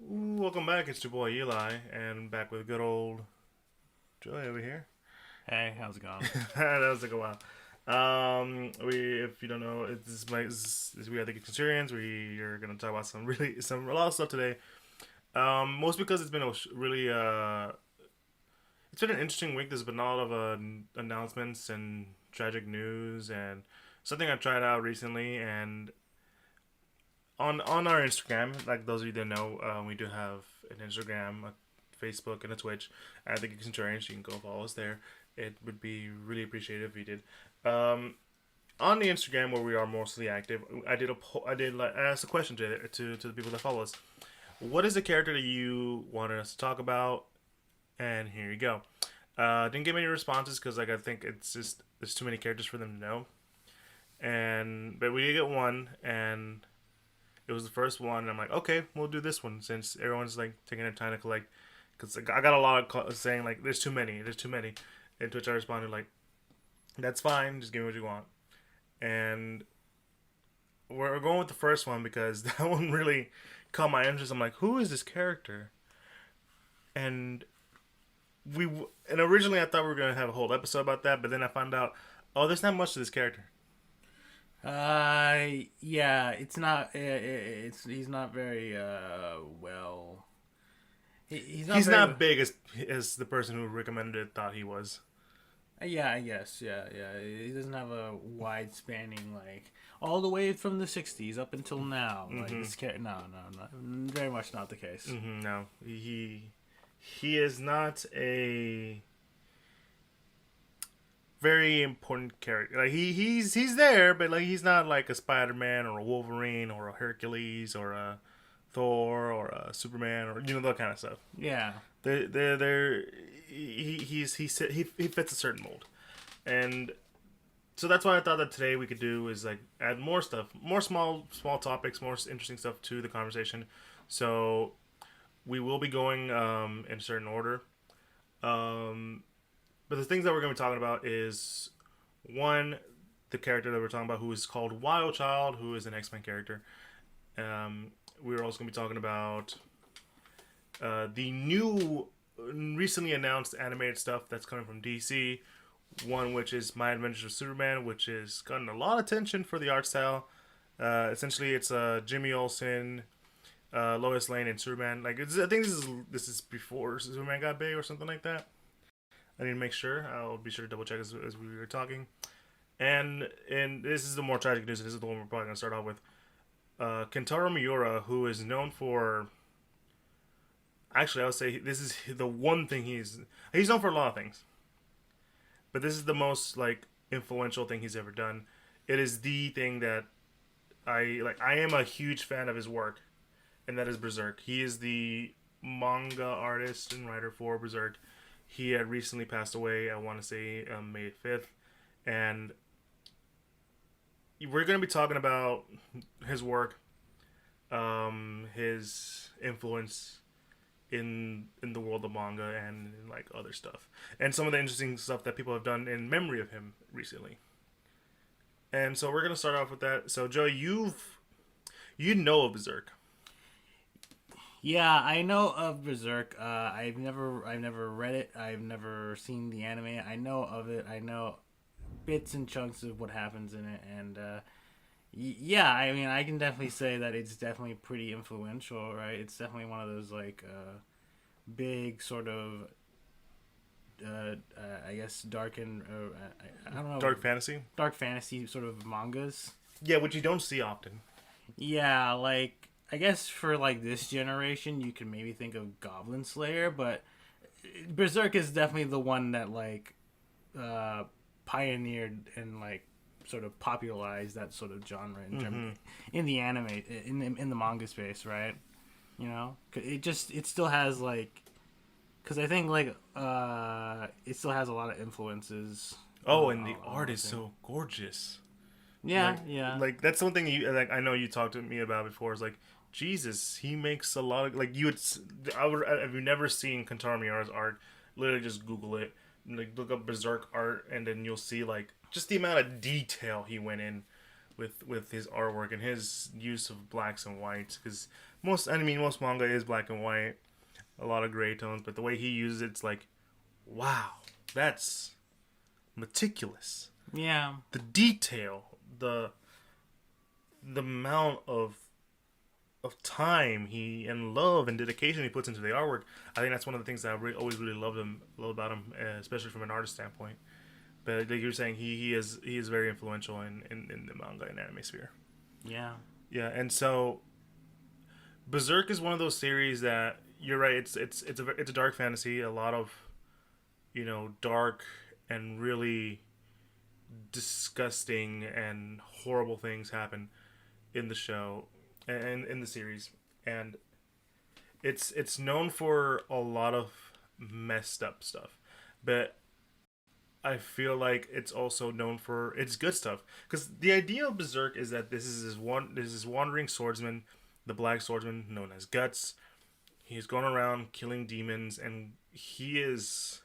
Welcome back. It's your boy Eli, and back with good old Joey over here. Hey, how's it going? That was like a while. If you don't know, we are the Geek Centurions. We are gonna talk about a lot of stuff today. Most because it's been it's been an interesting week. There's been a lot of announcements and tragic news, and something I tried out recently, and on our Instagram, like those of you that know, we do have an Instagram, a Facebook, and a Twitch. I think Geek Centurions. You can go follow us there. It would be really appreciated if you did. Um, on the Instagram where we are mostly active, I asked a question to the people that follow us. What is the character that you wanted us to talk about? And here you go. Didn't get many responses because I think it's just there's too many characters for them to know. But we did get one, and it was the first one. And I'm like, okay, we'll do this one since everyone's like taking their time to collect. Because I got a lot of saying like, there's too many, there's too many. And to which I responded like, that's fine, just give me what you want. And we're going with the first one because that one really caught my interest. I'm like, who is this character? And we and originally I thought we were gonna have a whole episode about that, but then I found out, oh, there's not much to this character. Yeah, it's not. It's he's not very well. He's not He's very. not big as the person who recommended it thought he was. Yeah, I guess. Yeah. He doesn't have a wide spanning like all the way from the '60s up until now. Like this character. No, very much not the case. No, he is not a very important character. Like he's there, but like he's not like a Spider-Man or a Wolverine or a Hercules or a Thor or a Superman or that kind of stuff. Yeah. They're he fits a certain mold, and so that's why I thought that today we could do is like add more stuff, more small topics, more interesting stuff to the conversation. So we will be going in a certain order. Um, but the things that we're going to be talking about is one, the character that we're talking about, who is called Wild Child, who is an X Men character. We're also going to be talking about the new, recently announced animated stuff that's coming from DC. One which is My Adventures with Superman, which has gotten a lot of attention for the art style. Essentially, it's Jimmy Olsen, Lois Lane, and Superman. I think this is before Superman got big or something like that. I need to make sure. I'll be sure to double check as we were talking. And this is the more tragic news. This is the one we're probably gonna start off with. Kentaro Miura, who is known for, actually, I would say this is the one thing he's known for a lot of things, but this is the most like influential thing he's ever done. It is the thing that I like. I am a huge fan of his work, and that is Berserk. He is the manga artist and writer for Berserk. He had recently passed away. I want to say May 5th, and we're going to be talking about his work, his influence in the world of manga and like other stuff, and some of the interesting stuff that people have done in memory of him recently. And so we're going to start off with that. So Joe, you know of Berserk. Yeah, I know of Berserk. I've never read it. I've never seen the anime. I know of it. I know bits and chunks of what happens in it, and yeah, I mean, I can definitely say that it's definitely pretty influential, right? It's definitely one of those like big sort of, I guess, dark and I don't know, Dark fantasy. dark fantasy sort of mangas. Yeah, which you don't see often. Yeah, like I guess for like this generation, you could maybe think of Goblin Slayer, but Berserk is definitely the one that like pioneered and like sort of popularized that sort of genre in the anime in the manga space, right? You know, it still has like because I think like it still has a lot of influences. Oh, and the art is so gorgeous. Yeah, Like, yeah. like that's something you like. I know you talked to me about before. Is like Jesus, he makes a lot of like you would. Have you never seen Kentaro Miura's art? Literally, just Google it. Like look up Berserk art, and then you'll see like just the amount of detail he went in with his artwork and his use of blacks and whites. Because most manga is black and white, a lot of gray tones, but the way he uses it's like, wow, that's meticulous. Yeah. The detail, the amount of time he and love and dedication he puts into the artwork. I think that's one of the things that always really love about him, especially from an artist standpoint. But like you were saying, he is very influential in the manga and anime sphere. Yeah. Yeah, and so Berserk is one of those series that you're right. It's a dark fantasy. A lot of dark and really disgusting and horrible things happen in the show and in the series, and it's known for a lot of messed up stuff, but I feel like it's also known for its good stuff. Because the idea of Berserk is that this is wandering swordsman, the Black Swordsman known as Guts. He's going around killing demons, and he is.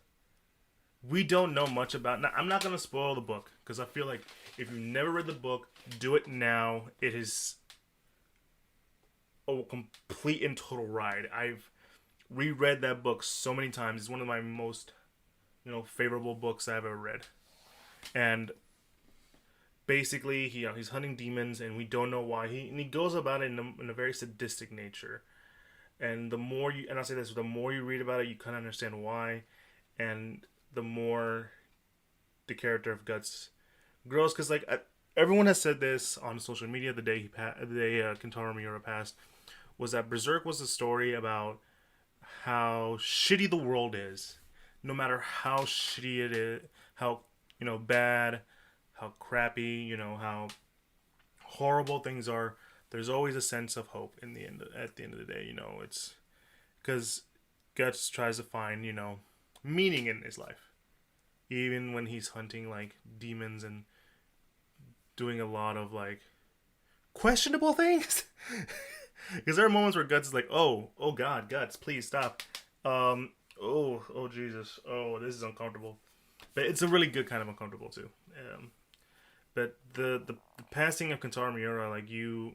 We don't know much about. Now, I'm not gonna spoil the book because I feel like if you've never read the book, do it now. It is a complete and total ride. I've reread that book so many times. It's one of my most favorable books I've ever read. And basically, he's hunting demons, and we don't know why. He goes about it in a very sadistic nature. And I'll say this, the more you read about it, you kind of understand why, and the more the character of Guts grows. Because everyone has said this on social media the day Kentaro Miura passed, was that Berserk was a story about how shitty the world is. No matter how shitty it is, how bad, how crappy, how horrible things are, there's always a sense of hope at the end of the day. It's because Guts tries to find meaning in his life, even when he's hunting like demons and doing a lot of like questionable things. Because there are moments where Guts is like, oh God, Guts, please stop. Oh Jesus, oh this is uncomfortable, but it's a really good kind of uncomfortable too. But the passing of Kentaro Miura, like you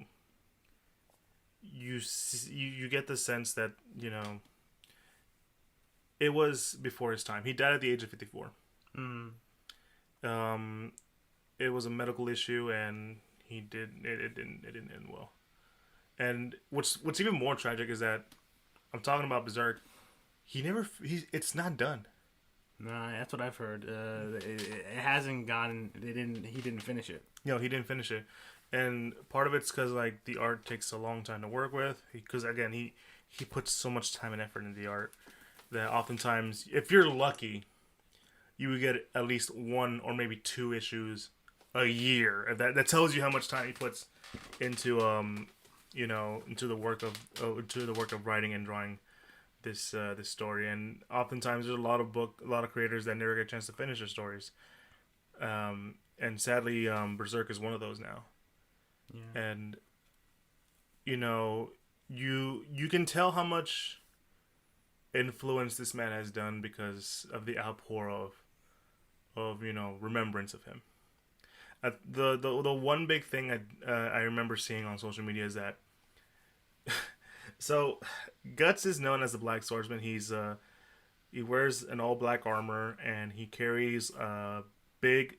get the sense that it was before his time. He died at the age of 54. It was a medical issue, and it didn't end well. And what's even more tragic is that I'm talking about Berserk. It's not done. No, that's what I've heard. It hasn't gone. He didn't finish it. He didn't finish it, and part of it's because like the art takes a long time to work with. Because again, he puts so much time and effort into the art that oftentimes, if you're lucky, you would get at least one or maybe two issues a year. That tells you how much time he puts into into the work of writing and drawing this story. And oftentimes there's a lot of creators that never get a chance to finish their stories. And sadly, Berserk is one of those now. Yeah. And you can tell how much influence this man has done because of the outpour of remembrance of him. The one big thing I remember seeing on social media is that so Guts is known as the Black Swordsman. He wears an all black armor, and he carries a big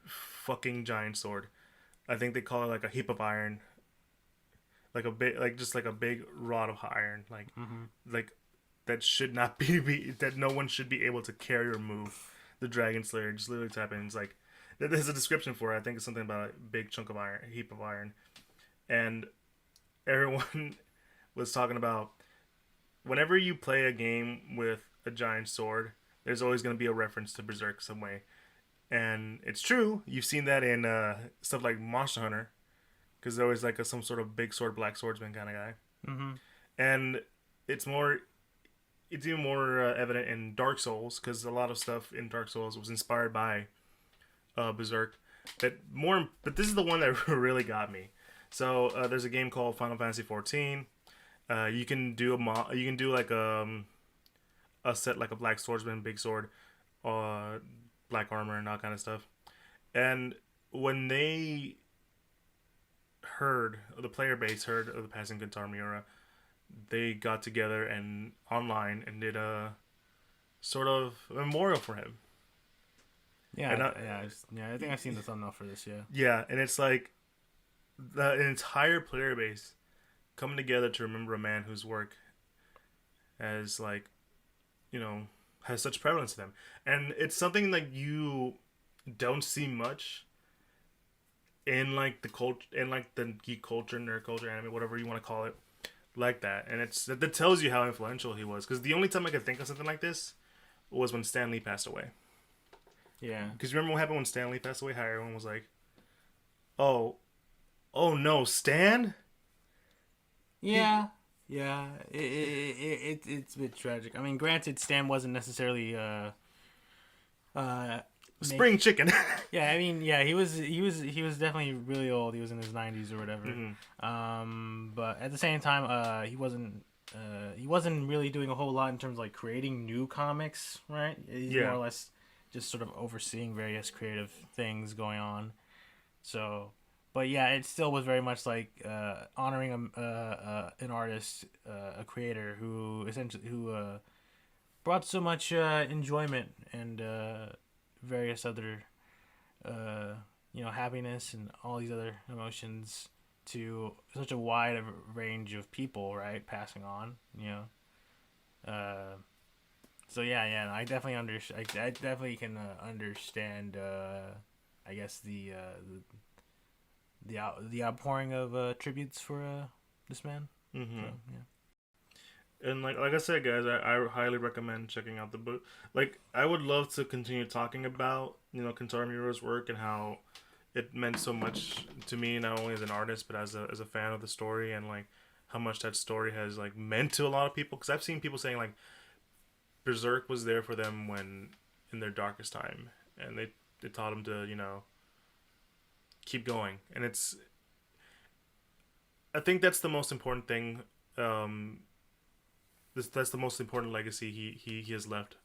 fucking giant sword. I think they call it like a heap of iron, like a big rod of iron, like that should not be that no one should be able to carry or move. The Dragon Slayer just literally tap in. It's like there's a description for it. I think it's something about a big chunk of iron, a heap of iron, and everyone was talking about whenever you play a game with a giant sword, there's always going to be a reference to Berserk some way. And it's true. You've seen that in stuff like Monster Hunter, because there was like some sort of big sword, black swordsman kind of guy. Mm-hmm. And it's even more evident in Dark Souls, because a lot of stuff in Dark Souls was inspired by Berserk. But this is the one that really got me. So there's a game called Final Fantasy 14. You can do like a set like a black swordsman, big sword, black armor, and all kind of stuff. And when they the player base heard of the passing Kentaro Miura, they got together and online and did a sort of memorial for him. Yeah, And I think I've seen the thumbnail for this. Yeah. yeah, and it's like the entire player base coming together to remember a man whose work has like, you know, has such prevalence to them, and it's something like you don't see much in like the culture, in like the geek culture, nerd culture, anime, whatever you want to call it, like that. And that tells you how influential he was. Because the only time I could think of something like this was when Stan Lee passed away. Yeah. Because you remember what happened when Stan Lee passed away? How everyone was like, "Oh, oh no, Stan." Yeah. Yeah. It's a bit tragic. I mean, granted, Stan wasn't necessarily Spring chicken. Yeah, I mean, yeah, he was definitely really old. He was in his 90s or whatever. But at the same time, he wasn't really doing a whole lot in terms of like creating new comics, right? He's more or less just sort of overseeing various creative things going on. So, but yeah, it still was very much like honoring an artist, a creator who essentially brought so much enjoyment and various other happiness and all these other emotions to such a wide range of people, right? Passing on, so yeah, I definitely I definitely can understand. I guess the outpouring of tributes for this man. Mm-hmm. So, yeah. And like I said, guys, I highly recommend checking out the book. Like, I would love to continue talking about Kentaro Miura's work and how it meant so much to me, not only as an artist but as a fan of the story, and like how much that story has like meant to a lot of people. Because I've seen people saying like Berserk was there for them when in their darkest time, and they taught them to keep going. And I think that's the most important thing. That's the most important legacy he has left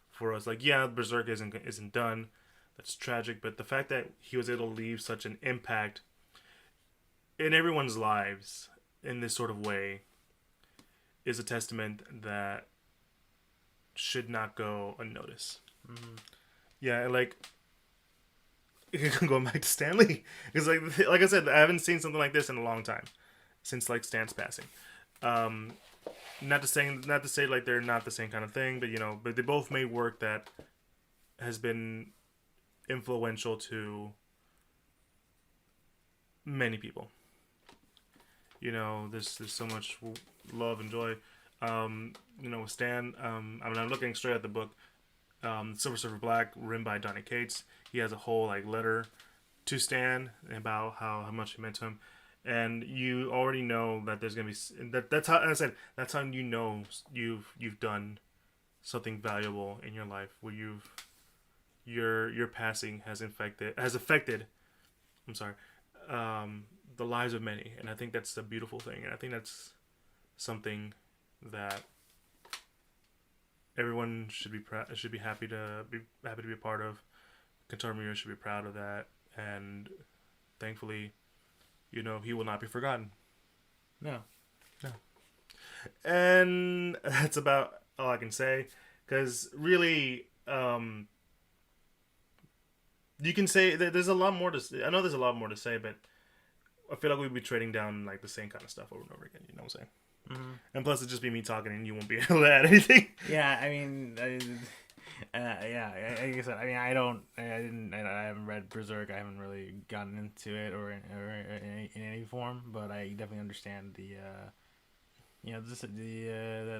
for us. Like, yeah, Berserk isn't done. That's tragic, but the fact that he was able to leave such an impact in everyone's lives in this sort of way is a testament that should not go unnoticed. Mm-hmm. Yeah, like going back to Stan Lee, because like I said, I haven't seen something like this in a long time since like Stan's passing. Not to say like they're not the same kind of thing, but they both made work that has been influential to many people. There's so much love and joy. With Stan, I'm looking straight at the book, Silver Surfer Black, written by Donny Cates. He has a whole like letter to Stan about how much he meant to him. And you already know that there's gonna be that's how, as I said, that's how you've done something valuable in your life, where your passing has affected I'm sorry, the lives of many. And I think that's a beautiful thing, and I think that's something that everyone should be happy to be a part of. Kentaro Miura should be proud of that, and thankfully, he will not be forgotten. No. And that's about all I can say. Because really, you can say that there's a lot more to say. I know there's a lot more to say, but I feel like we'd be trading down like the same kind of stuff over and over again. You know what I'm saying? Mm-hmm. And plus, it'd just be me talking, and you won't be able to add anything. Yeah, I mean, like I said, I mean, I haven't read Berserk. I haven't really gotten into it or in any form, but I definitely understand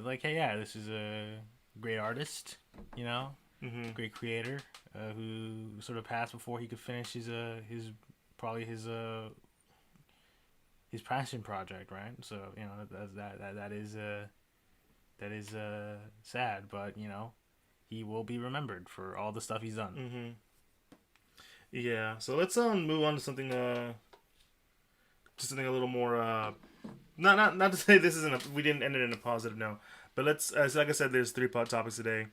like, hey, yeah, this is a great artist, Mm-hmm. great creator, who sort of passed before he could finish his passion project, right? So that is sad, but he will be remembered for all the stuff he's done. Mm-hmm. Yeah. So let's move on to something a little more not to say this isn't we didn't end it in a positive note, but let's like I said, there's 3 topics today,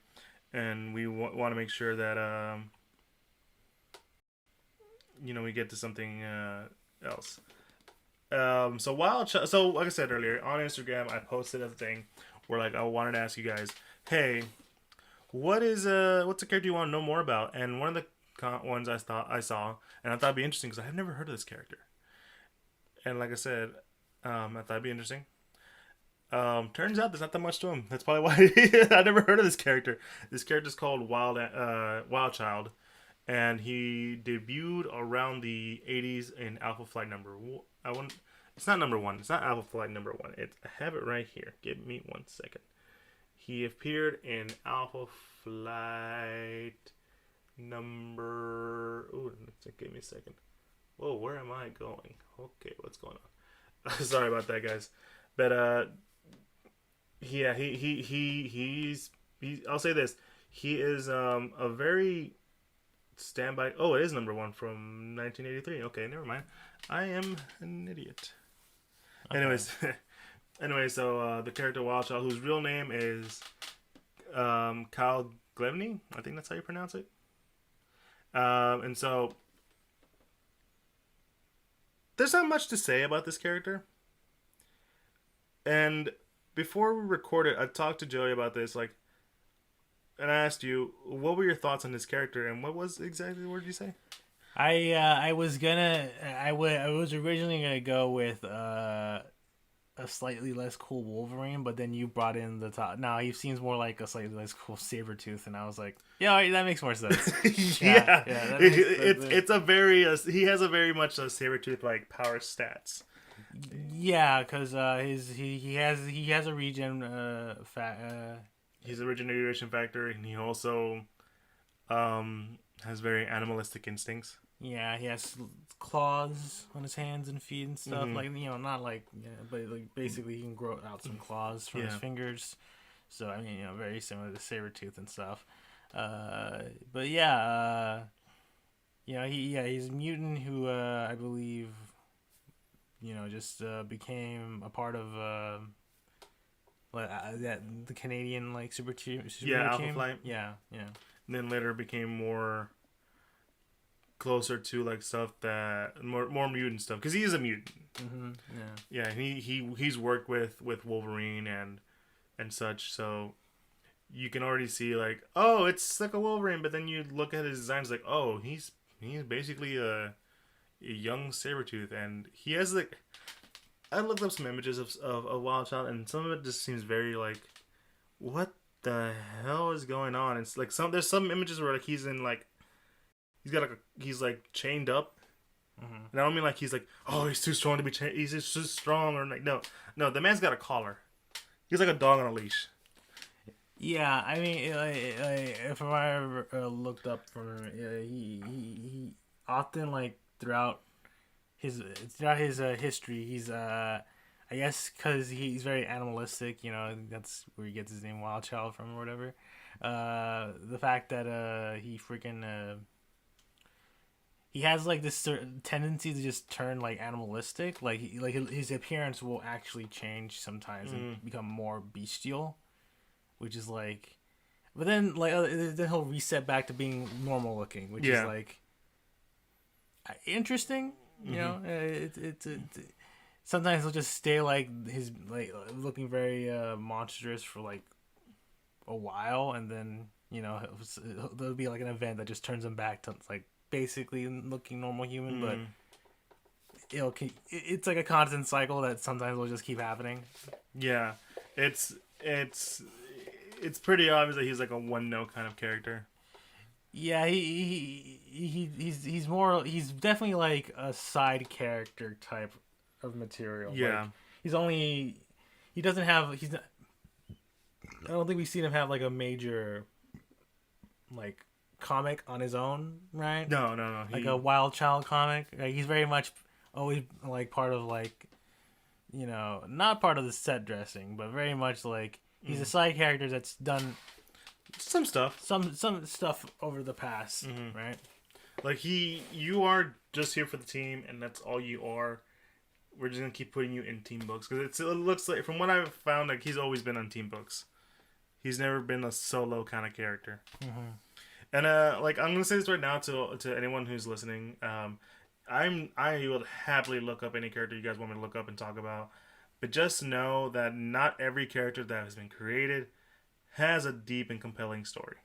and we want to make sure that we get to something else. So like I said earlier on Instagram, I posted a thing where like I wanted to ask you guys, hey, what's a character you want to know more about? And one of the ones I saw, and I thought it'd be interesting because I've never heard of this character. And like I said, I thought it'd be interesting. Turns out there's not that much to him. That's probably why I never heard of this character. This character's called Wild Child, and he debuted around the '80s in Alpha Flight number. I want. It's not number one. It's not Alpha Flight number one. I have it right here. Give me 1 second. He appeared in Alpha Flight number. Ooh, give me a second. Whoa, where am I going? Okay, what's going on? Sorry about that, guys. But yeah, he's I'll say this. He is a very standby. Oh, it is number one from 1983. Okay, never mind. I am an idiot. Okay. So the character Wild Child, whose real name is Kyle Glevney, I think that's how you pronounce it. And so there's not much to say about this character. And before we recorded, I talked to Joey about this, like, and I asked you, what were your thoughts on this character, and what was exactly what did you say? I was originally gonna go with a slightly less cool Wolverine, but then you brought in the top. No, he seems more like a slightly less cool Sabretooth, and I was like, yeah, that makes more sense. Yeah. It's a very he has a very much a Sabretooth like power stats. Yeah, because he has a regen he's a regeneration factor, and he also has very animalistic instincts. Yeah, he has claws on his hands and feet and stuff. Mm-hmm. Like, not like, but like basically he can grow out some claws from his fingers. So I mean, very similar to Sabretooth and stuff. But yeah, he's a mutant who I believe, just became a part of the Canadian like super team. Alpha Flight. Yeah. And then later became more closer to like stuff that more mutant stuff, because he is a mutant. Mm-hmm. Yeah. He's worked with Wolverine and such, so you can already see like, oh, it's like a Wolverine, but then you look at his designs like, oh, he's basically a young Sabretooth, and he has like, I looked up some images of a Wild Child, and some of it just seems very like, what the hell is going on? It's like there's some images where like he's in like, he's like chained up. Mm-hmm. And I don't mean like he's like, oh, he's too strong to be chained. He's just too strong, or like no, the man's got a collar. He's like a dog on a leash. Yeah, I mean, if I ever looked up for him, he often like throughout his history, he's I guess because he's very animalistic, that's where he gets his name Wild Child from or whatever. The fact that he freaking he has like this certain tendency to just turn like animalistic, like his appearance will actually change sometimes and become more bestial, which is like, but then like then he'll reset back to being normal looking, which is like interesting. It's sometimes he'll just stay like his like looking very monstrous for like a while, and then there'll be like an event that just turns him back to like basically looking normal human, but it's like a constant cycle that sometimes will just keep happening. Yeah, it's pretty obvious that he's like a one note kind of character. Yeah, he's definitely like a side character type of material. Yeah, like, he doesn't have, I don't think we've seen him have like a major like comic on his own, right? No. Like a Wild Child comic. Like, he's very much always like part of like, not part of the set dressing, but very much like he's a side character that's done some stuff over the past, right? Like you are just here for the team, and that's all you are. We're just gonna keep putting you in team books, because it looks like, from what I've found, like he's always been on team books. He's never been a solo kind of character. And like, I'm gonna say this right now to anyone who's listening. I will happily look up any character you guys want me to look up and talk about. But just know that not every character that has been created has a deep and compelling story.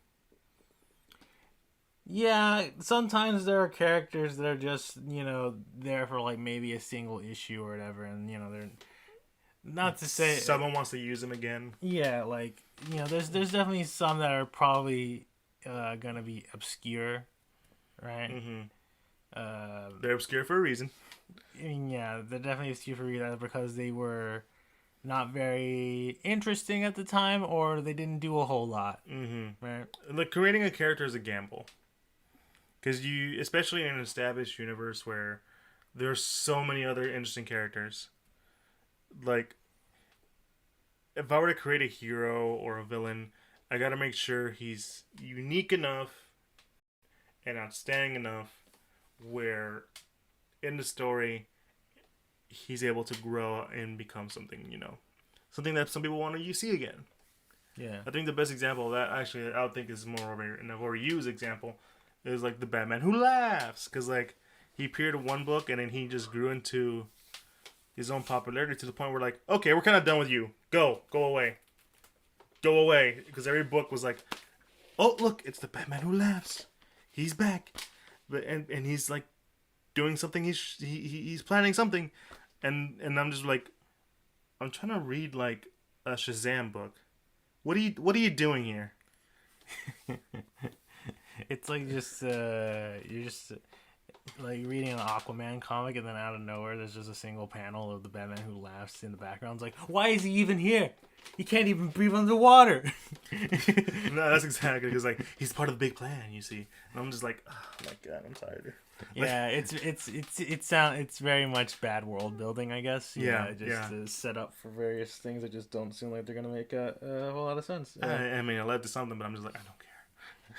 Yeah, sometimes there are characters that are just, there for like maybe a single issue or whatever, and they're not to say Someone wants to use them again. yeah, like there's definitely some that are probably gonna be obscure, right? They're obscure for a reason. I mean, yeah, they're definitely obscure for that because they were not very interesting at the time, or they didn't do a whole lot, right? Like creating a character is a gamble, because you, especially in an established universe where there's so many other interesting characters. Like, if I were to create a hero or a villain, I gotta make sure he's unique enough and outstanding enough where in the story he's able to grow and become something, something that some people want to see again. Yeah. I think the best example of that, actually, I would think is more of an overused example, is like the Batman Who Laughs, because like he appeared in one book and then he just grew into his own popularity to the point where like, okay, we're kind of done with you. Go away, because every book was like, oh look, it's the Batman Who Laughs, he's back, but and he's like doing something, he's planning something, and I'm just like, I'm trying to read like a Shazam book. What are you doing here? It's like just you're just like reading an Aquaman comic, and then out of nowhere there's just a single panel of the Batman Who Laughs in the background. It's like, why is he even here? He can't even breathe underwater. No, that's exactly, because like he's part of the big plan, you see. And I'm just like, oh my god, I'm tired. Yeah, it's very much bad world building, I guess. Set up for various things that just don't seem like they're gonna make a whole lot of sense. I mean, it led to something, but I'm just like, I don't care.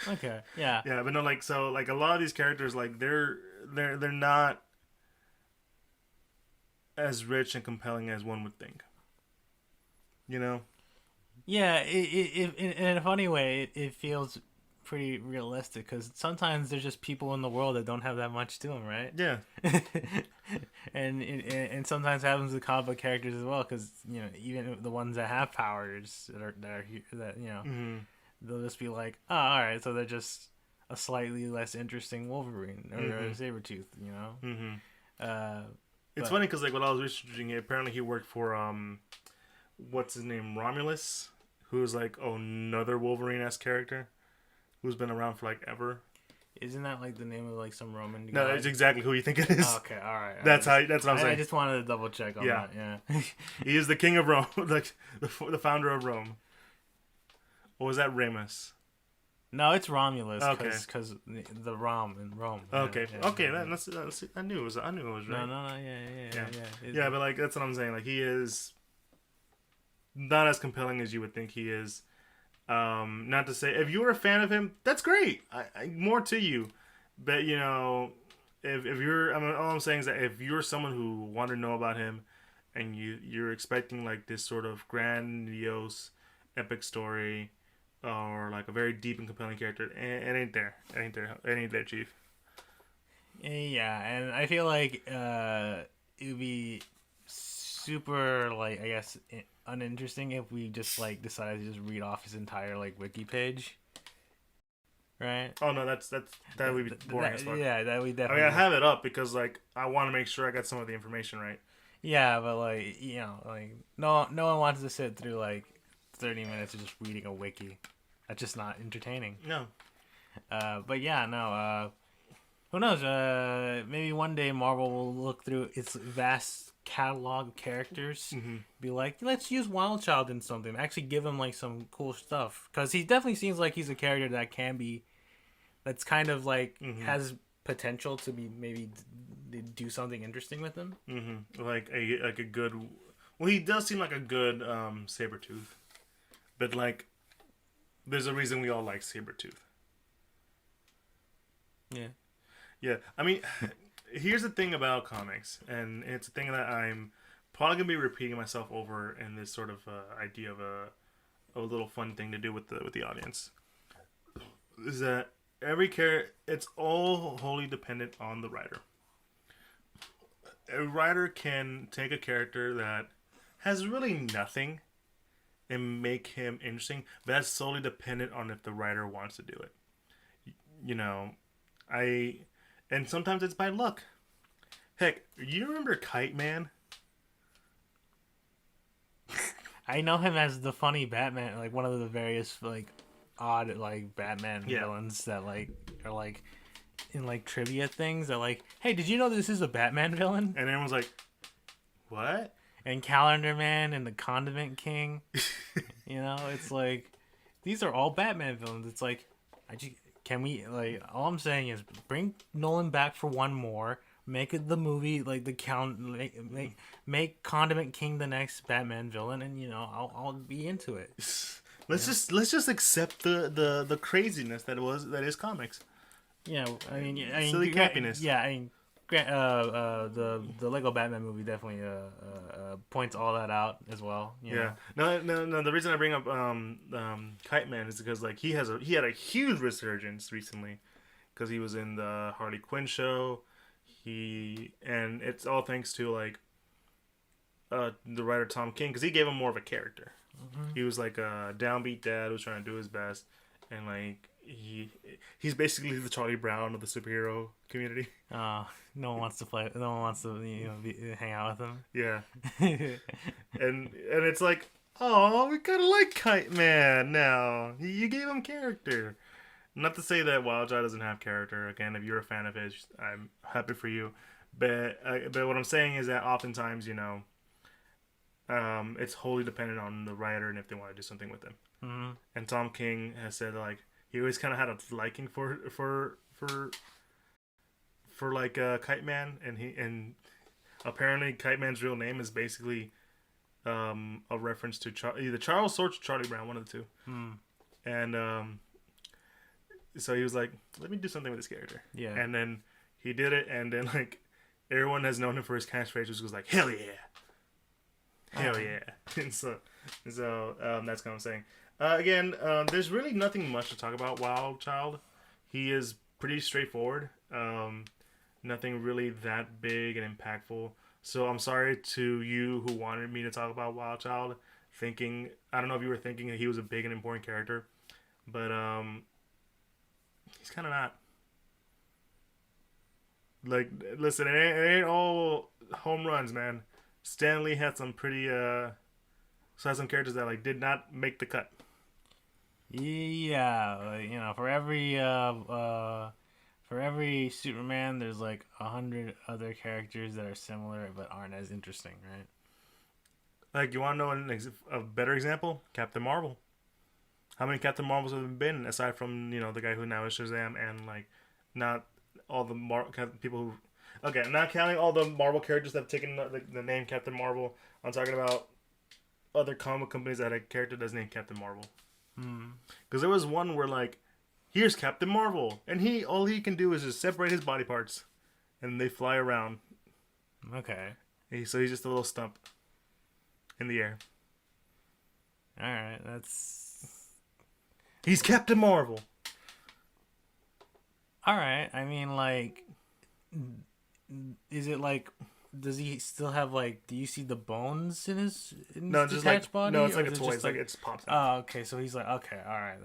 Okay, yeah, yeah, but no, like, so like a lot of these characters, like they're not as rich and compelling as one would think. Yeah. In a funny way, it feels pretty realistic because sometimes there's just people in the world that don't have that much to them, right? Yeah. and sometimes happens with comic book characters as well, because even the ones that have powers they'll just be like, oh, all right, so they're just a slightly less interesting Wolverine or a Sabretooth, It's funny because like when I was researching it, apparently he worked for what's his name, Romulus, who's like another Wolverine-esque character who's been around for like ever. Isn't that like the name of like some Roman guy? No, that's exactly who you think it is. Oh, okay, all right. That's what I'm saying. I just wanted to double check on that. Yeah. He is the king of Rome, like the founder of Rome. Or was that Remus? No, it's Romulus. Okay. Because the Rom in Rome. Okay. Yeah, okay. yeah. That's I knew it was right. No. Yeah. Yeah, but like that's what I'm saying. Like he is not as compelling as you would think he is. Not to say if you were a fan of him, that's great. I more to you. But if you're, all I'm saying is that if you're someone who want to know about him, and you're expecting like this sort of grandiose, epic story, or like a very deep and compelling character, it ain't there. It ain't there, Chief. Yeah, and I feel like it would be super, like, I guess, uninteresting if we just like decided to just read off his entire like wiki page, right? Oh no, that would be boring as fuck. Yeah, that would definitely. I have it up because like I want to make sure I got some of the information right. Yeah, but like like no one wants to sit through like 30 minutes of just reading a wiki. That's just not entertaining. No. But yeah, no. Who knows? Maybe one day Marvel will look through its vast catalog of characters, be like, let's use Wild Child in something. Actually, give him like some cool stuff, because he definitely seems like he's a character that can be, that's kind of like has potential to be maybe do something interesting with him. Like a good. Well, he does seem like a good Sabretooth, but like, there's a reason we all like Sabretooth. Yeah. Yeah, I mean, here's the thing about comics, and it's a thing that I'm probably gonna be repeating myself over in this sort of idea of a little fun thing to do with the audience. Is that every character? It's all wholly dependent on the writer. a writer can take a character that has really nothing and make him interesting, but that's solely dependent on if the writer wants to do it. You know, I and sometimes it's by luck. Heck, you remember Kite Man? I know him as the funny Batman, like one of the various like odd like Batman villains that like are like in like trivia things. They're like, "Hey, did you know this is a Batman villain?" And everyone's like, "What?" And Calendar Man and the Condiment King. You know, it's like these are all Batman villains. It's like, can we like? All I'm saying is bring Nolan back for one more. Make it the movie like the make Condiment King the next Batman villain, and you know I'll be into it. Let's just accept the craziness that is comics. Yeah, I mean silly campiness. Yeah, I mean, the Lego Batman movie definitely points all that out as well. You know? No. The reason I bring up Kite Man is because like he had a huge resurgence recently because he was in the Harley Quinn show. And it's all thanks to like the writer Tom King, because he gave him more of a character. Mm-hmm. He was like a downbeat dad who was trying to do his best, and like he's basically the Charlie Brown of the superhero community. No one wants to play. No one wants to hang out with him. Yeah, and it's like, oh, we kind of like Kite Man now. You gave him character. Not to say that Wild Child doesn't have character. Again, if you're a fan of his, I'm happy for you. But what I'm saying is that oftentimes, you know, it's wholly dependent on the writer and if they want to do something with him. Mm-hmm. And Tom King has said like he always kind of had a liking for like Kite Man, and apparently Kite Man's real name is basically a reference to either Charles or Charlie Brown, one of the two. And so he was like, let me do something with this character. Yeah. And then he did it, and then like everyone has known him for his catchphrase, which was like, hell yeah. Hell yeah. And so that's kind of what I'm saying. Again, there's really nothing much to talk about Wild Child. He is pretty straightforward. Nothing really that big and impactful. So I'm sorry to you who wanted me to talk about Wild Child, I don't know if you were thinking that he was a big and important character, but he's kind of not. Like, listen, it ain't all home runs, man. Stan Lee had some pretty, had some characters that like did not make the cut. Yeah, like, you know, for every Superman, there's like 100 other characters that are similar but aren't as interesting, right? Like, you want to know a better example? Captain Marvel. How many Captain Marvels have there been aside from, you know, the guy who now is Shazam, and like not all the people who, okay, not counting all the Marvel characters that have taken the name Captain Marvel. I'm talking about other comic companies that had a character that's named Captain Marvel. Because there was one where like, here's Captain Marvel, and all he can do is just separate his body parts, and they fly around. Okay. So he's just a little stump in the air. All right, he's Captain Marvel. All right. I mean, like, is it like, does he still have like? Do you see the bones in his detached body? No, it's like a toy. It's like it's pops out. Oh, okay. So he's like, okay, all right.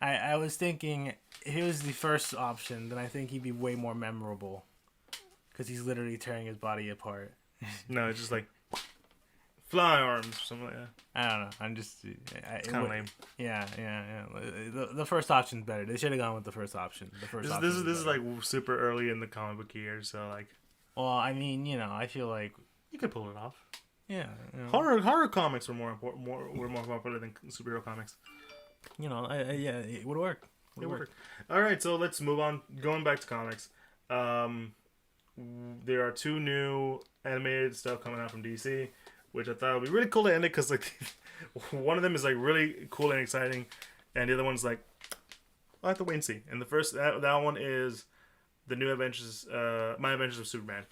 I was thinking if it was the first option, then I think he'd be way more memorable because he's literally tearing his body apart. No, it's just like fly arms or something like that. I don't know. I'm just it's kind of lame. Yeah. The first option's better. They should have gone with the first option. This is like super early in the comic book year, so like. Well, I mean, you know, I feel like you could pull it off. Yeah. You know. Horror comics were more popular than superhero comics. You know, yeah, it would work. It would work. All right, so let's move on. Going back to comics, there are 2 new animated stuff coming out from DC, which I thought would be really cool to end it because like one of them is like really cool and exciting, and the other one's like I'll have to wait and see. And the first that one is the new Adventures, My Adventures of Superman.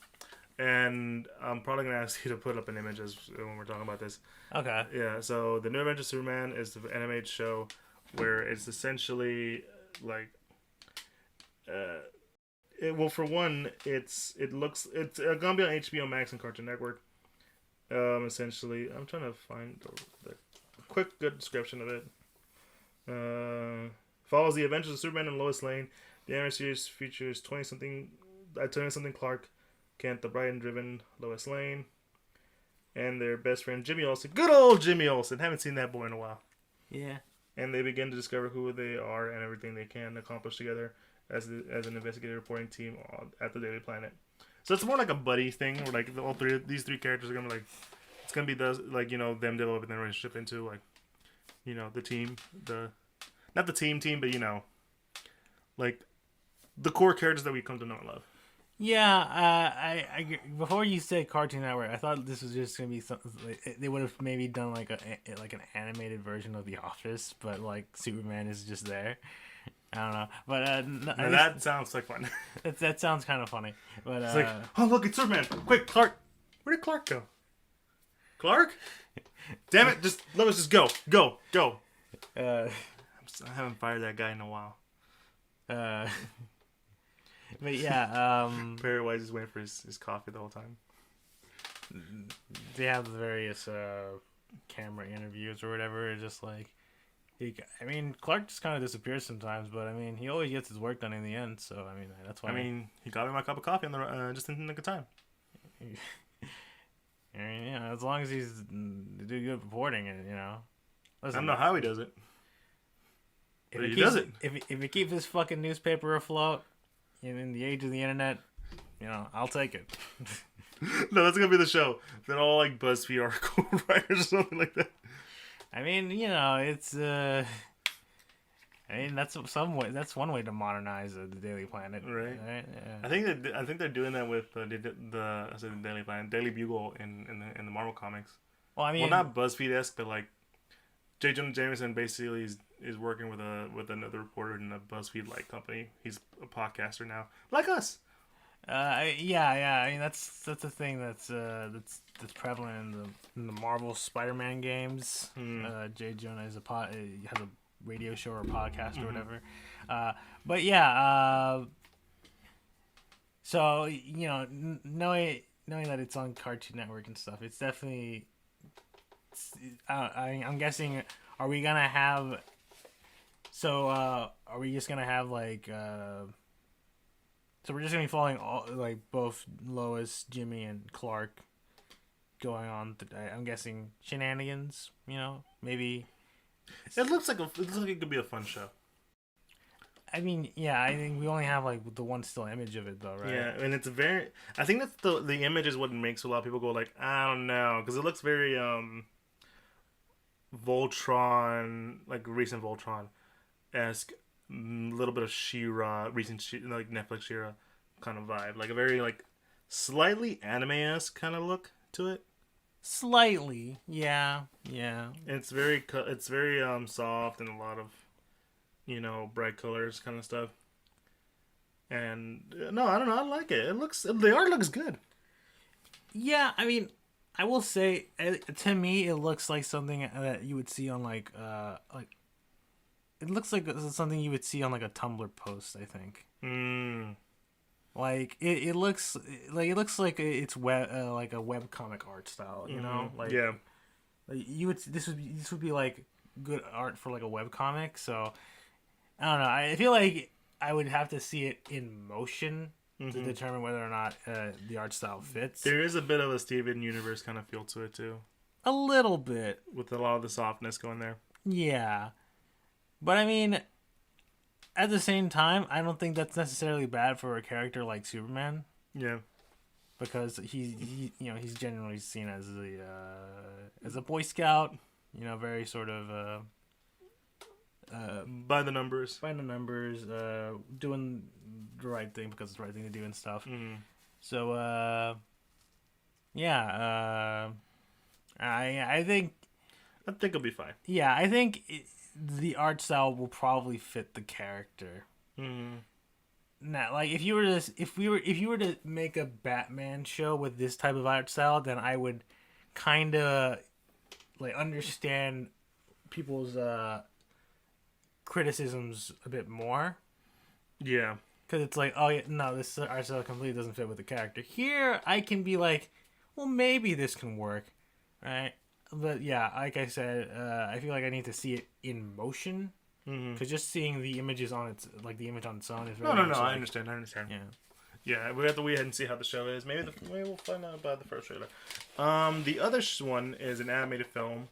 And I'm probably going to ask you to put up an image when we're talking about this. Okay. Yeah, so the new Adventures of Superman is the animated show where it's essentially like well, for one, it's gonna be on HBO Max and Cartoon Network. Essentially, I'm trying to find the quick good description of it. Follows the adventures of Superman and Lois Lane. The anime series features 20-something Clark Kent, the bright and driven Lois Lane, and their best friend Jimmy Olsen. Good old Jimmy Olsen. Haven't seen that boy in a while. Yeah. And they begin to discover who they are and everything they can accomplish together as an investigative reporting team at the Daily Planet. So it's more like a buddy thing, where like these three characters are gonna be like, it's gonna be them developing their relationship into like, the team, not the team, but like the core characters that we come to know and love. Yeah, I before you said Cartoon Network, I thought this was just gonna be something. Like, they would have maybe done like an animated version of The Office, but like Superman is just there. I don't know, but That sounds like fun. that sounds kind of funny. But it's like, oh look, it's Superman! Quick, Clark! Where did Clark go? Clark? Damn it! Let's just go. I haven't fired that guy in a while. But yeah, Perry White is waiting for his coffee the whole time. They have the various camera interviews or whatever. It's just like, Clark just kind of disappears sometimes, but he always gets his work done in the end. So that's why. He got me my cup of coffee just in the nick of time. As long as he's do good reporting, Listen, I don't know how he does it. But he does it. If he keeps his fucking newspaper afloat in the age of the internet, I'll take it. No, that's gonna be the show. They're all like BuzzFeed article writers or something like that. It's that's one way to modernize the Daily Planet, right? Yeah. I think they're doing that with the Daily Planet, Daily Bugle in the Marvel comics. Well, not BuzzFeed-esque, but like J. Jonah Jameson basically is working with another reporter in a BuzzFeed-like company. He's a podcaster now, like us. Yeah. That's the thing that's prevalent in the Marvel Spider-Man games. J. Jonah has a radio show or podcast or whatever. But yeah. So knowing that it's on Cartoon Network and stuff, it's definitely. I'm guessing. Are we gonna have? So are we just gonna have like? So we're just gonna be following both Lois, Jimmy, and Clark going on. I'm guessing shenanigans. Maybe. It looks like it could be a fun show. I think we only have like the one still image of it though, right? Yeah, and it's very. I think that's the image is what makes a lot of people go like, I don't know, because it looks very Voltron, like recent Voltron-esque, little bit of She-Ra, recent like Netflix She-Ra kind of vibe, like a very like slightly anime-esque kind of look to it. Slightly, yeah. And it's very soft and a lot of bright colors kind of stuff. And no, I don't know, I like it. The art looks good. Yeah, I will say, to me, it looks like something that you would see on it looks like something you would see on like a Tumblr post, I think. Like it looks like it's like a webcomic art style, Like, yeah. Like this would be like good art for like a webcomic. So I don't know. I feel like I would have to see it in motion to determine whether or not the art style fits. There is a bit of a Steven Universe kind of feel to it too. A little bit, with a lot of the softness going there. Yeah, but at the same time, I don't think that's necessarily bad for a character like Superman. Yeah, because he's generally seen as a Boy Scout. Very sort of by the numbers, doing the right thing because it's the right thing to do and stuff. So I think it'll be fine. Yeah, I think the art style will probably fit the character. Now, like if you were to make a Batman show with this type of art style, then I would kind of like understand people's criticisms a bit more. Yeah. because it's like, oh yeah, no, this art style completely doesn't fit with the character. Here, I can be like, well, maybe this can work, right? But yeah, like I said, I feel like I need to see it in motion, because just seeing the images on its the image on its own is very No. much I like, understand. yeah. Yeah, we have to wait ahead and see how the show is. Maybe we'll find out about the first trailer. The other one is an animated film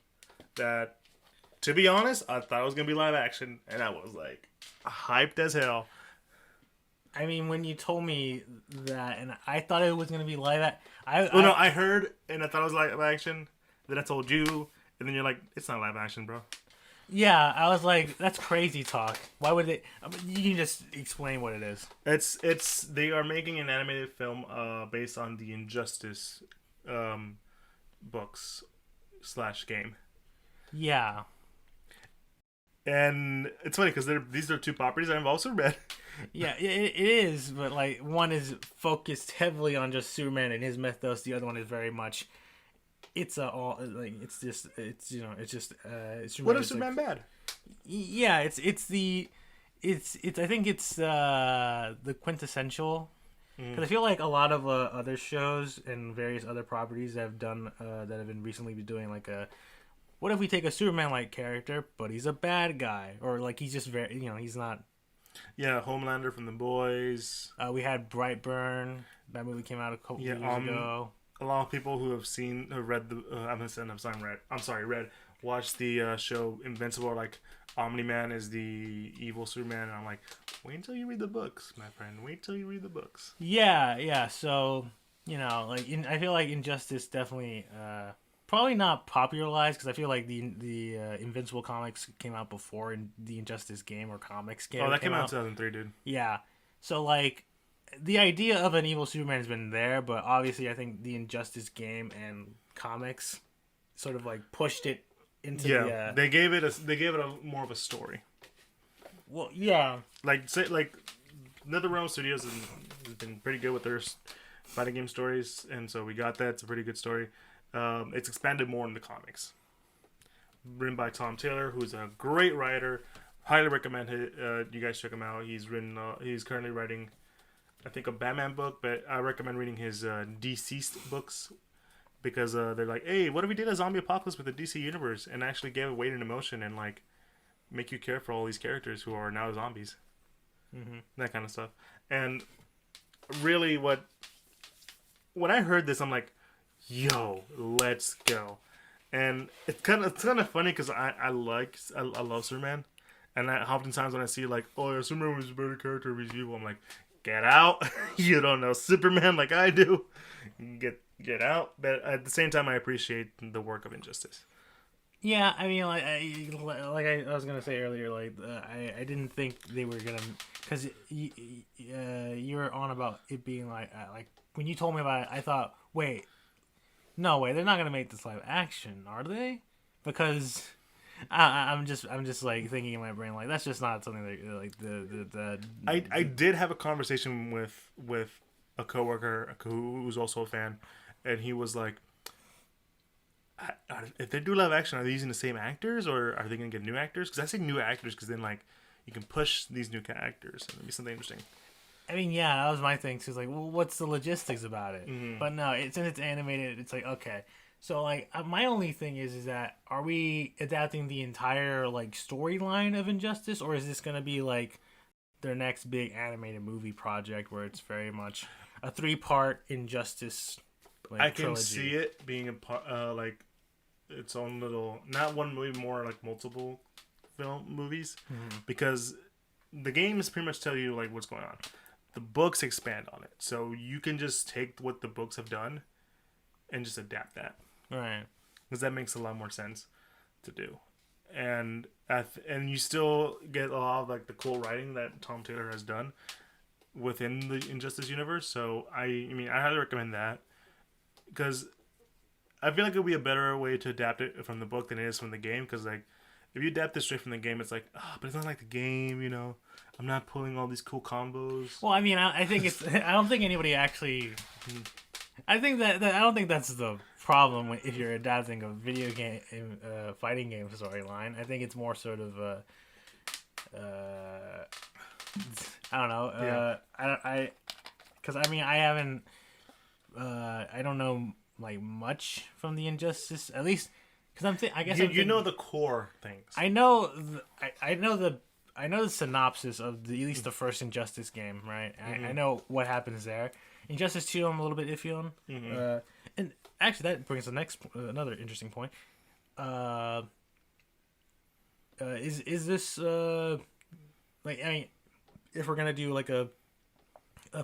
that, to be honest, I thought it was gonna be live action, and I was like hyped as hell. I mean, when you told me that, and I thought it was gonna be I heard and I thought it was live action. Then I told you, and then you're like, it's not live action, bro. Yeah, I was like, that's crazy talk. Why would they? You can just explain what it is. They are making an animated film based on the Injustice books / game. Yeah. And it's funny because these are two properties I've also read. Yeah, it is, but like one is focused heavily on just Superman and his mythos. The other one is very much. It's all like it's just Superman What if Superman bad? Yeah, I think it's the quintessential, because I feel like a lot of other shows and various other properties that have done that have been recently doing like what if we take a Superman like character but he's a bad guy, or like he's just very he's not. Yeah, Homelander from The Boys. We had Brightburn. That movie came out a couple years ago. A lot of people who have read watched the show Invincible, like Omni-Man is the evil Superman, and I'm like, wait until you read the books, my friend. Wait till you read the books. Yeah. So I feel like Injustice definitely probably not popularized, because I feel like the Invincible comics came out before the Injustice game or comics game. Oh, that came out in 2003, dude. Yeah. So like, the idea of an evil Superman has been there, but obviously I think the Injustice game and comics sort of like pushed it into they gave it a more of a story. Well, yeah. Like NetherRealm Studios has been pretty good with their fighting game stories, and so we got that. It's a pretty good story. It's expanded more in the comics. Written by Tom Taylor, who's a great writer. Highly recommend you guys check him out. He's currently writing, I think, a Batman book, but I recommend reading his Deceased books, because they're like, hey, what if we did a zombie apocalypse with the DC universe and actually gave it weight and emotion and like make you care for all these characters who are now zombies, that kind of stuff. And really, when I heard this, I'm like, yo, let's go. And it's kind of funny because I love Superman, and oftentimes when I see like, oh yeah, Superman was a better character if he's evil, I'm like, get out. You don't know Superman like I do. Get out. But at the same time, I appreciate the work of Injustice. Yeah, I mean, I was gonna say earlier, I didn't think they were gonna, because you were on about it being like when you told me about it, I thought, wait, no way, they're not gonna make this live action, are they? Because I'm just like thinking in my brain, like, that's just not something that like the I did have a conversation with a coworker who's also a fan, and he was like, if they do live action, are they using the same actors, or are they gonna get new actors? Because I say new actors because then like you can push these new actors and it'll be something interesting. I mean, yeah, that was my thing. So it's like, well, what's the logistics about it? But no, since it's animated, it's like, okay. So like, my only thing is that, are we adapting the entire like storyline of Injustice, or is this gonna be like their next big animated movie project where it's very much a 3-part Injustice I can trilogy? see it being a part, like its own little, not one movie, more like multiple movies, because the games pretty much tell you like what's going on. The books expand on it, so you can just take what the books have done and just adapt that, right? Because that makes a lot more sense to do, and you still get a lot of like the cool writing that Tom Taylor has done within the Injustice universe. So I mean, I highly recommend that, because I feel like it'll be a better way to adapt it from the book than it is from the game. Because like, if you adapt it straight from the game, it's like, but it's not like the game, you know. I'm not pulling all these cool combos. Well, I mean, I think it's. I don't think anybody actually. I think that I don't think that's the problem if you're adapting a video game, fighting game storyline. I think it's more sort of I don't know. Yeah. Because I mean, I haven't. I don't know like much from the Injustice. At least, because I guess You know the core things. I know. I know the synopsis of at least the first Injustice game, right? I know what happens there. Injustice 2, I'm a little bit iffy on. And actually, that brings the another interesting point. Is this like, I mean, if we're gonna do like a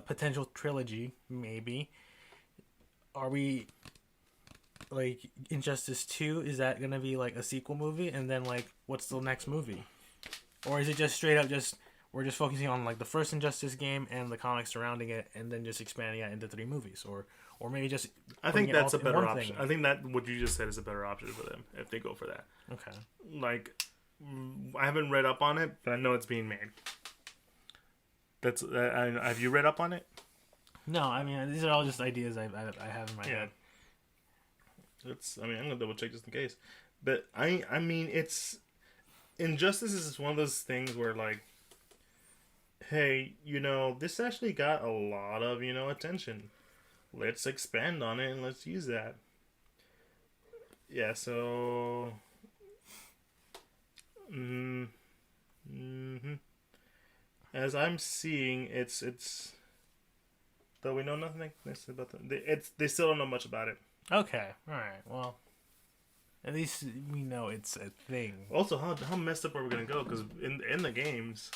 potential trilogy, maybe, are we like Injustice 2? Is that gonna be like a sequel movie, and then like what's the next movie, or is it just straight up just we're just focusing on like the first Injustice game and the comics surrounding it, and then just expanding it into 3 movies, or maybe just I think that's a better option. I think that what you just said is a better option for them if they go for that. Okay. Like, I haven't read up on it, but I know it's being made. That's have you read up on it? No, I mean these are all just ideas I have in my head. I mean, I'm gonna double check just in case, but I mean it's Injustice is one of those things where like, hey, this actually got a lot of attention. Let's expand on it and let's use that. Yeah, so. As I'm seeing, it's though we know nothing about they still don't know much about it. Okay, all right. Well, at least we know it's a thing. Also, how messed up are we gonna go? Because in the games,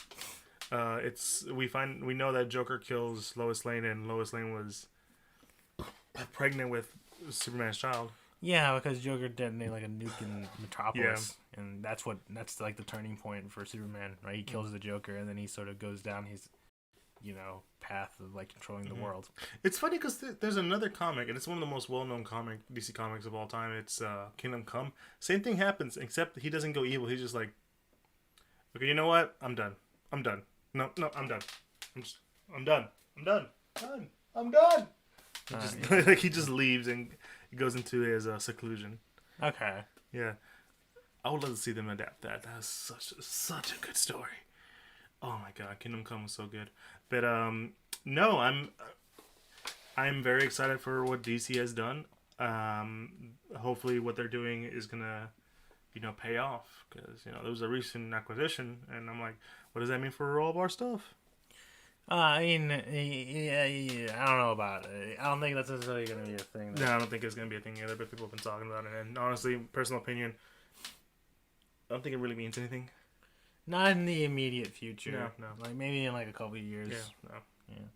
we know that Joker kills Lois Lane, and Lois Lane was pregnant with Superman's child. Yeah, because Joker detonated like a nuke in Metropolis, and that's like the turning point for Superman, right? He kills the Joker, and then he sort of goes down his, path of like controlling the world. It's funny because there's another comic, and it's one of the most well-known DC comics of all time. It's Kingdom Come. Same thing happens, except he doesn't go evil. He's just like, okay, you know what? I'm done. No, I'm done. I'm done. I'm done. Like he just leaves and goes into his seclusion. Okay. Yeah, I would love to see them adapt that. That's such a good story. Oh my god, Kingdom Come was so good. But no, I'm very excited for what DC has done. Hopefully, what they're doing is gonna, pay off because there was a recent acquisition, and I'm like, what does that mean for all of our stuff? I mean, yeah, I don't know about it. I don't think that's necessarily going to be a thing. No, I don't think it's going to be a thing either, but people have been talking about it. And honestly, personal opinion, I don't think it really means anything. Not in the immediate future. No. Like maybe in like a couple of years. Yeah, no. Yeah.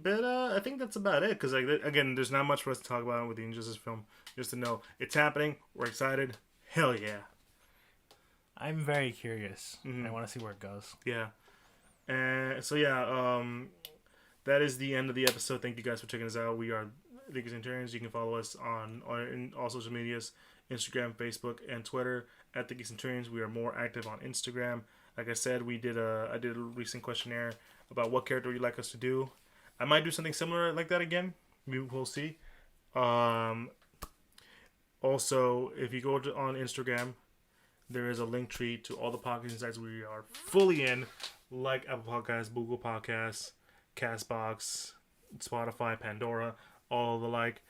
But I think that's about it. Because, again, there's not much for us to talk about with the Injustice film. Just to know it's happening. We're excited. Hell yeah. I'm very curious. I want to see where it goes. Yeah. So yeah, that is the end of the episode. Thank you guys for checking us out. We are the Geek Centurions. You can follow us on all social medias, Instagram, Facebook, and Twitter at the Geek Centurions. We are more active on Instagram. Like I said, I did a recent questionnaire about what character you'd like us to do. I might do something similar like that again. We'll see. Also, if you go on Instagram, there is a link tree to all the podcasting sites we are fully in, like Apple Podcasts, Google Podcasts, Castbox, Spotify, Pandora, all the like.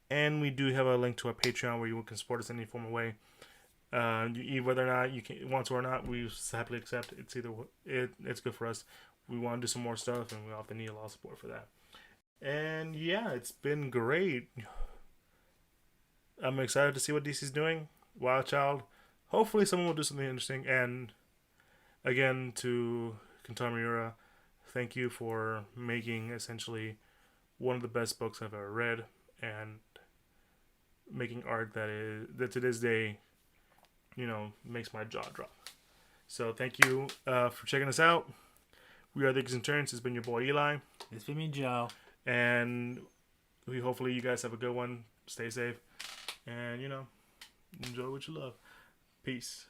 And we do have a link to our Patreon where you can support us in any form of way. Whether or not you want to or not, we happily accept. It's it's good for us. We want to do some more stuff, and we often need a lot of support for that. And yeah, it's been great. I'm excited to see what DC's doing. Wild Child. Hopefully someone will do something interesting. And again, to Kentaro Miura, thank you for making essentially one of the best books I've ever read, and making art that to this day, makes my jaw drop. So thank you for checking us out. We are the Geek Centurions. It's been your boy Eli. It's been me, Joe. And hopefully you guys have a good one. Stay safe. And, enjoy what you love. Peace.